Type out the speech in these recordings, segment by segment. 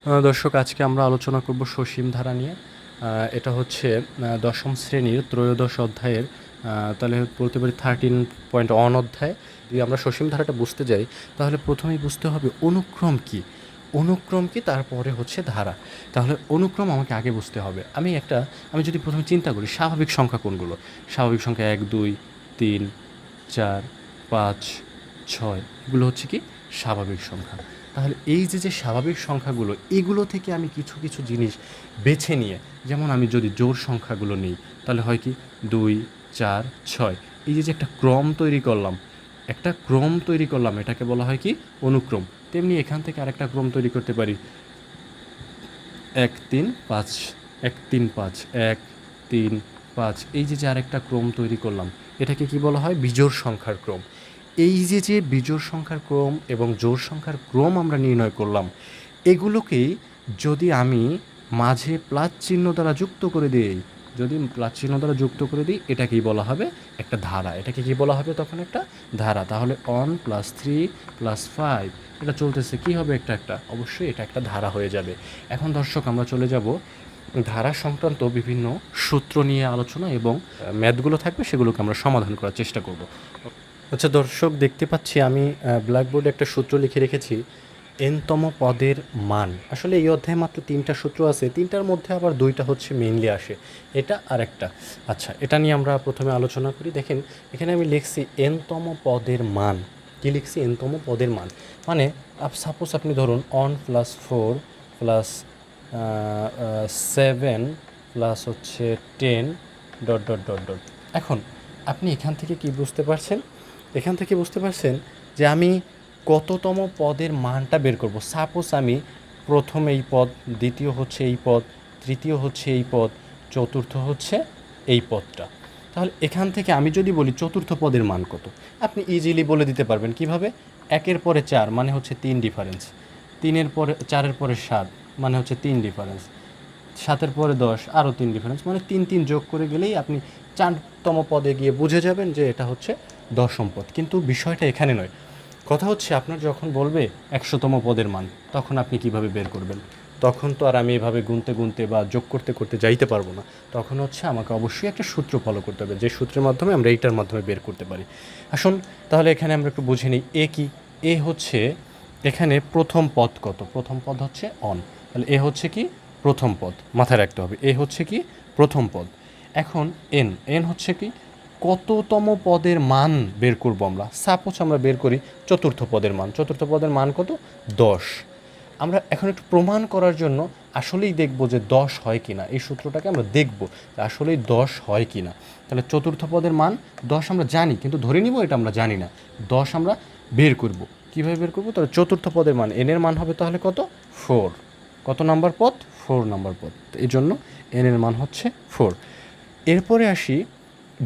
দর্শক, আজকে আমরা আলোচনা করব সসীম ধারা নিয়ে। এটা হচ্ছে দশম শ্রেণীর ত্রয়োদশ অধ্যায়ের, তাহলে বলতে পারি 13.1 অধ্যায়। যদি আমরা সসীম ধারাটা বুঝতে যাই তাহলে প্রথমেই বুঝতে হবে অনুক্রম কী। অনুক্রম কী, তারপরে হচ্ছে ধারা। তাহলে অনুক্রম আমাকে আগে বুঝতে হবে। আমি যদি প্রথমে চিন্তা করি স্বাভাবিক সংখ্যা কোনগুলো, স্বাভাবিক সংখ্যা 1, 2, 3, 4, 5, 6, এগুলো হচ্ছে কি স্বাভাবিক সংখ্যা। তাহলে এই যে স্বাভাবিক সংখ্যাগুলো, এগুলো থেকে আমি কিছু কিছু জিনিস বেছে নিয়ে, যেমন আমি যদি জোড় সংখ্যাগুলো নিই তাহলে হয় কি 2, 4, 6, এই যে একটা ক্রম তৈরি করলাম, এটাকে বলা হয় কি অনুক্রম। তেমনি এখান থেকে আরেকটা ক্রম তৈরি করতে পারি 1, 3, 5, 1, 3, 5, 1, 3, 5, এই যে আরেকটা ক্রম তৈরি করলাম, এটাকে কি বলা হয় বিজোড় সংখ্যার ক্রম। এই যে বিজোড় সংখ্যার ক্রম এবং জোড় সংখ্যার ক্রম আমরা নির্ণয় করলাম, এগুলোকেই যদি আমি মাঝে প্লাস চিহ্ন দ্বারা যুক্ত করে দিই, এটাকেই বলা হবে একটা ধারা। এটাকে কি বলা হবে তখন? একটা ধারা। তাহলে 1 + 3 + 5 এটা চলতেছে, কি হবে? একটা অবশ্যই এটা একটা ধারা হয়ে যাবে। এখন দর্শক, আমরা চলে যাব ধারা সংক্রান্ত বিভিন্ন সূত্র নিয়ে আলোচনা, এবং ম্যাথগুলো থাকবে, সেগুলোকে আমরা সমাধান করার চেষ্টা করব। আচ্ছা দর্শক, দেখতে পাচ্ছি আমি ব্ল্যাকবোর্ডে একটা সূত্র লিখে রেখেছি, n-তম পদের মান। আসলে এই অধ্যায়ে মাত্র 3টা সূত্র আছে, 3টার মধ্যে আবার 2টা হচ্ছে মেইনলি আসে, এটা আর একটা। আচ্ছা, এটা নিয়ে আমরা প্রথমে আলোচনা করি। দেখেন, এখানে আমি লিখছি n-তম পদের মান। কী লিখছি? n-তম পদের মান মানে সাপোজ আপনি ধরুন 1 + 4 + 7 প্লাস হচ্ছে 10 ... এখন আপনি এখান থেকে কি বুঝতে পারছেন? এখান থেকে বুঝতে পারছেন যে আমি কততম পদের মানটা বের করব। সাপোজ আমি প্রথম এই পদ, দ্বিতীয় হচ্ছে এই পদ, তৃতীয় হচ্ছে এই পদ, চতুর্থ হচ্ছে এই পদটা। তাহলে এখান থেকে আমি যদি বলি চতুর্থ পদের মান কত, আপনি ইজিলি বলে দিতে পারবেন। কিভাবে? 1-এর পরে 4 মানে হচ্ছে 3 ডিফারেন্স, 3-এর পরে 4-এর পরে 7 মানে হচ্ছে 3 ডিফারেন্স, 7-এর পরে 10 আরও 3 ডিফারেন্স, মানে 3 যোগ করে গেলেই আপনি 4তম পদে গিয়ে বুঝে যাবেন যে এটা হচ্ছে দশম পদ। কিন্তু বিষয়টা এখানে নয়। কথা হচ্ছে আপনার যখন বলবে 100তম পদের মান, তখন আপনি কিভাবে বের করবেন? তখন তো আর আমি এভাবে গুনতে গুনতে বা যোগ করতে করতে যাইতে পারবো না। তখন হচ্ছে আমাকে অবশ্যই একটা সূত্র ফলো করতে হবে, যে সূত্রের মাধ্যমে আমরা এইটার মাধ্যমে বের করতে পারি। আসুন তাহলে এখানে আমরা একটু বুঝে নিই। এ কি? এ হচ্ছে এখানে প্রথম পদ কত? প্রথম পদ হচ্ছে অন। তাহলে এ হচ্ছে কি প্রথম পদ, মাথায় রাখতে হবে। এ হচ্ছে কি প্রথম পদ। এখন এন হচ্ছে কি কততম পদের মান বের করব আমরা। সাপোজ আমরা বের করি চতুর্থ পদের মান। চতুর্থ পদের মান কত? 10। আমরা এখন একটু প্রমাণ করার জন্য আসলেই দেখব যে 10 হয় কি না। এই সূত্রটাকে আমরা দেখব যে আসলেই 10 হয় কি না। তাহলে চতুর্থ পদের মান 10 আমরা জানি, কিন্তু ধরে নিব এটা আমরা জানি না। 10 আমরা বের করব। কীভাবে বের করব? তাহলে চতুর্থ পদের মান, এনের মান হবে তাহলে কত? 4। কত নাম্বার পদ? 4 নাম্বার পদ। এই জন্য এনের মান হচ্ছে 4। এরপরে আসি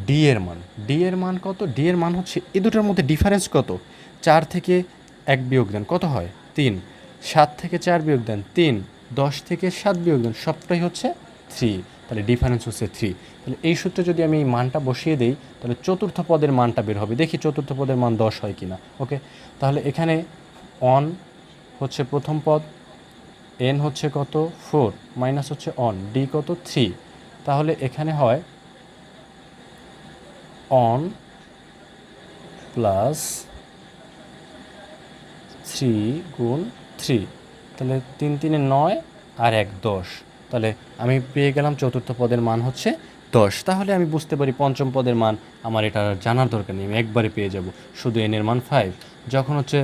ডি এর মান। ডি এর মান কত? ডি এর মান হচ্ছে এই দুটোর মধ্যে ডিফারেন্স কত? 4 থেকে 1 বিয়োগ দেন, কত হয়? 3। 7 থেকে 4 বিয়োগ দেন, 3। 10 থেকে 7 বিয়োগ দেন, সবটাই হচ্ছে 3। তাহলে ডিফারেন্স হচ্ছে 3। তাহলে এই সূত্রে যদি আমি এই মানটা বসিয়ে দিই তাহলে চতুর্থ পদের মানটা বের হবে। দেখি চতুর্থ পদের মান 10 হয় কি না। ওকে, তাহলে এখানে 1 হচ্ছে প্রথম পদ, এন হচ্ছে কত? 4 মাইনাস হচ্ছে অন, ডি কত? 3। তাহলে এখানে হয় অন প্লাস 3 গুণ 3, তাহলে 3 3 9 আর 1 10। তাহলে আমি পেয়ে গেলাম চতুর্থ পদের মান হচ্ছে 10। তাহলে আমি বুঝতে পারি পঞ্চম পদের মান আমার এটা জানার দরকার নেই, আমি একবারে পেয়ে যাব। শুধু এনের মান 5। যখন হচ্ছে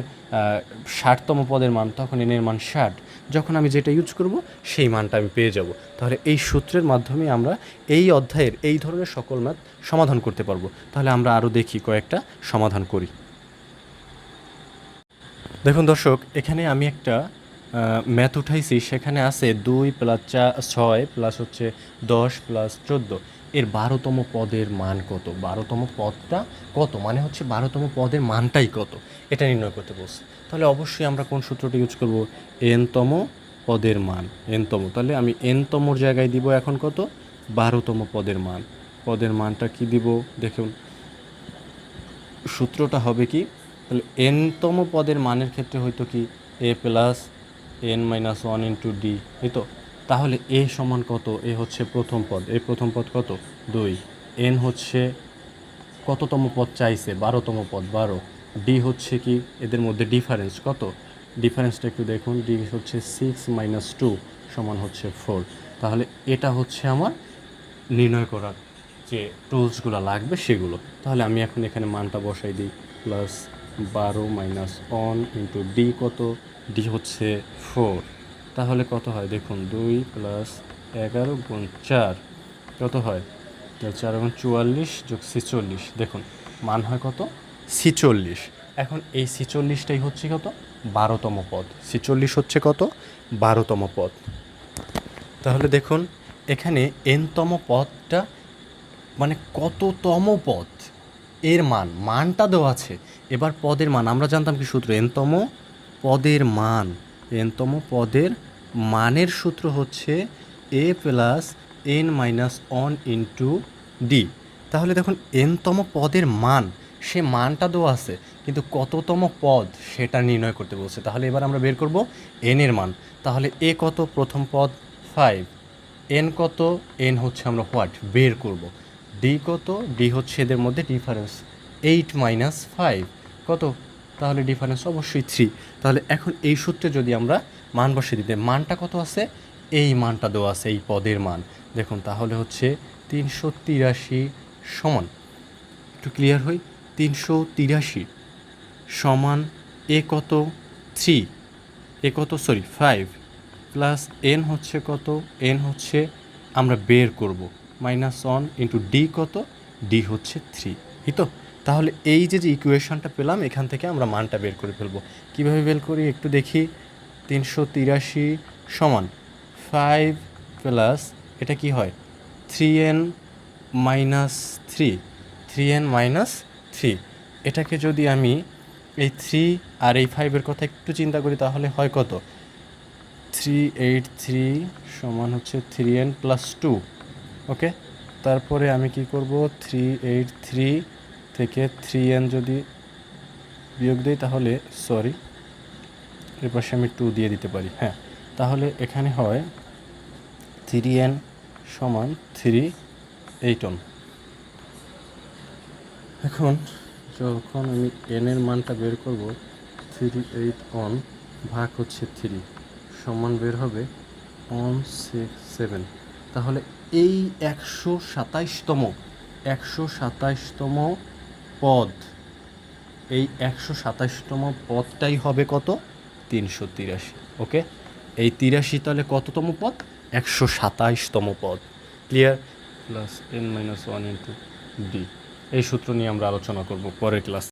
60তম পদের মান, তখন এনের মান 60। যখন আমি যেটা ইউজ করব সেই মানটা আমি পেয়ে যাব। তাহলে এই সূত্রের মাধ্যমে আমরা এই অধ্যায়ের এই ধরনের সকল ম্যাথ সমাধান করতে পারবো। তাহলে আমরা আরও দেখি, কয়েকটা সমাধান করি। দেখুন দর্শক, এখানে আমি একটা ম্যাথ উঠাইছি, সেখানে আছে 2 + 6 প্লাস হচ্ছে 10 + 14, এর 12তম পদের মান কত? 12তম পদটা কত মানে হচ্ছে 12তম পদের মানটাই কত, এটা নির্ণয় করতে বলছে। তাহলে অবশ্যই আমরা কোন সূত্রটি ইউজ করব? n-তম পদের মান। n-তম, তাহলে আমি n-তমর জায়গায় দিব এখন কত? 12তম পদের মান। পদের মানটা কি দিব দেখুন, সূত্রটা হবে কি? তাহলে n-তম পদের মানের ক্ষেত্রে হয়তো কি a plus n minus one into D, এই তো। তাহলে এ সমান কত? এ হচ্ছে প্রথম পদ, এই প্রথম পদ কত? 2। এন হচ্ছে কততম পদ চাইছে? 12তম পদ, 12। ডি হচ্ছে কি এদের মধ্যে ডিফারেন্স কত? ডিফারেন্সটা একটু দেখুন, ডি হচ্ছে 6 মাইনাস 2 সমান হচ্ছে 4। তাহলে এটা হচ্ছে আমার নির্ণয় করার যে টুলসগুলো লাগবে সেগুলো। তাহলে আমি এখন এখানে মানটা বসাই দিই, প্লাস 12 মাইনাস 1 ইন্টু ডি কত? ডি হচ্ছে 4। তাহলে কত হয় দেখুন, 2 প্লাস 11 গুণ 4 কত হয়? 4 গুণ 44 যোগ 46, দেখুন মান হয় কত? 46। এখন এই 46টাই হচ্ছে কত? 12তম পদ। 46 হচ্ছে কত? 12তম পদ। তাহলে দেখুন এখানে এনতম পদটা মানে কততম পদ এর মানটা দেওয়া আছে। এবার পদের মান আমরা জানতাম কি সূত্র? এনতম পদের মান, এনতম পদের মানের সূত্র হচ্ছে a plus n minus 1 into d. তাহলে দেখুন এনতম পদের মান, সে মানটা দেওয়া আছে, কিন্তু কততম পদ সেটা নির্ণয় করতে বলছে। তাহলে এবার আমরা বের করব এন এর মান। তাহলে এ কত? প্রথম পদ 5। এন কত? এন হচ্ছে আমরা হোয়াট বের করব। ডি কত? ডি হচ্ছে এদের মধ্যে ডিফারেন্স 8 মাইনাস 5 কত? তাহলে ডিফারেন্স অবশ্যই 3। তাহলে এখন এই সূত্রে যদি আমরা মান বসিয়ে দিতে, মানটা কত আছে? এই মানটা দেওয়া আছে, এই পদের মান দেখুন। তাহলে হচ্ছে 383 সমান, একটু ক্লিয়ার হই, 383 সমান এ কত? 3, এ কত? 5 প্লাস এন হচ্ছে কত? এন হচ্ছে আমরা বের করব -1 ইন্টু ডি কত? ডি হচ্ছে 3, এই তো। তাহলে এই যে ইকুয়েশনটা পেলাম, এখান থেকে আমরা মানটা বের করে ফেলবো। কীভাবে বের করি একটু দেখি। 383 সমান 5 প্লাস এটা কি হয়? 3n minus 3, 3n minus 3। এটাকে যদি আমি এই 3 আর এই 5-এর কথা একটু চিন্তা করি, তাহলে হয় কত? 383 সমান হচ্ছে 3n প্লাস 2, ওকে। তারপরে আমি কি করব? 383 থেকে 3n যদি বিয়োগ দিই, তাহলে সরি এর পাশে আমি 2 দিয়ে দিতে পারি, হ্যাঁ। তাহলে এখানে হয় 3n সমান 381। এখন যখন আমি n এর মানটা বের করব, 381 ভাগ হচ্ছে 3 সমান বের হবে 167। তাহলে এই 127তম পদ, এই 127তম পদটাই হবে কত? 383, ওকে। এই 83 তাহলে কততম পদ? 127তম পদ, clear. Plus n minus 1 into D, এই সূত্র নিয়ে আমরা আলোচনা করব পরের ক্লাস।